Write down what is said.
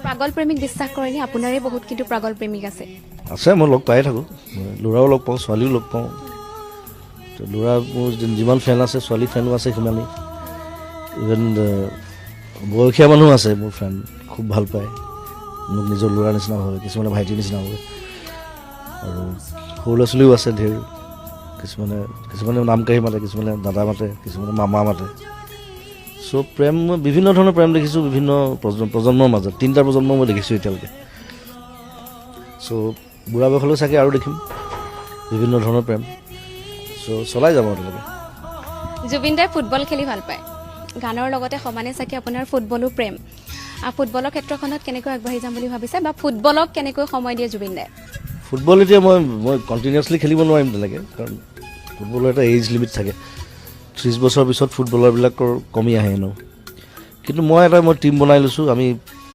পাগল প্ৰেমিক বিশ্বাস কৰেনে? আপোনাৰে বহুত কিন্তু পাগল প্ৰেমিক আছে। আছে, মই লগ পায়ে থাকোঁ, ল'ৰাও লগ পাওঁ, ছোৱালীও লগ পাওঁ। তো ল'ৰা মোৰ যিমান ফেন আছে, ছোৱালী ফেনো আছে সিমানেই। ইভেন বয়সীয়া মানুহ আছে মোৰ ফ্ৰেণ্ড, খুব ভাল পায় মোক, নিজৰ ল'ৰা নিচিনা হয়, কিছুমানে ভাইটিৰ নিচিনা হয়। আৰু সৰু ল'ৰা ছোৱালীও আছে ধেৰ, কিছুমানে নাম কাঢ়ি মাতে, কিছুমানে দাদা মাতে, কিছুমানে মামা মাতে। চ' প্ৰেম, মই বিভিন্ন ধৰণৰ প্ৰেম দেখিছোঁ, বিভিন্ন প্ৰজন্মৰ মাজত, 3টা প্ৰজন্ম মই দেখিছোঁ এতিয়ালৈকে। চ' বুঢ়া বয়সলৈ চাগে আৰু দেখিম বিভিন্ন ধৰণৰ প্ৰেম। চ' চলাই যাম আৰু তেনেকৈ। জুবিন দাই ফুটবল খেলি ভাল পায়, গানৰ লগতে সমানে চাগে আপোনাৰ ফুটবলো প্ৰেম। ফুটবলৰ ক্ষেত্ৰখনত কেনেকৈ আগবাঢ়ি যাম বুলি ভাবিছে, বা ফুটবলক কেনেকৈ সময় দিয়ে জুবিন দাই? ফুটবল এতিয়া মই কণ্টিনিউৱাছলি খেলিব নোৱাৰিম তেনেকৈ, কাৰণ ফুটবলৰ এটা এজ লিমিট থাকে। 30 বছৰৰ পিছত ফুটবলাৰবিলাকৰ কমি আহে ন। কিন্তু মই টীম বনাই লৈছোঁ, আমি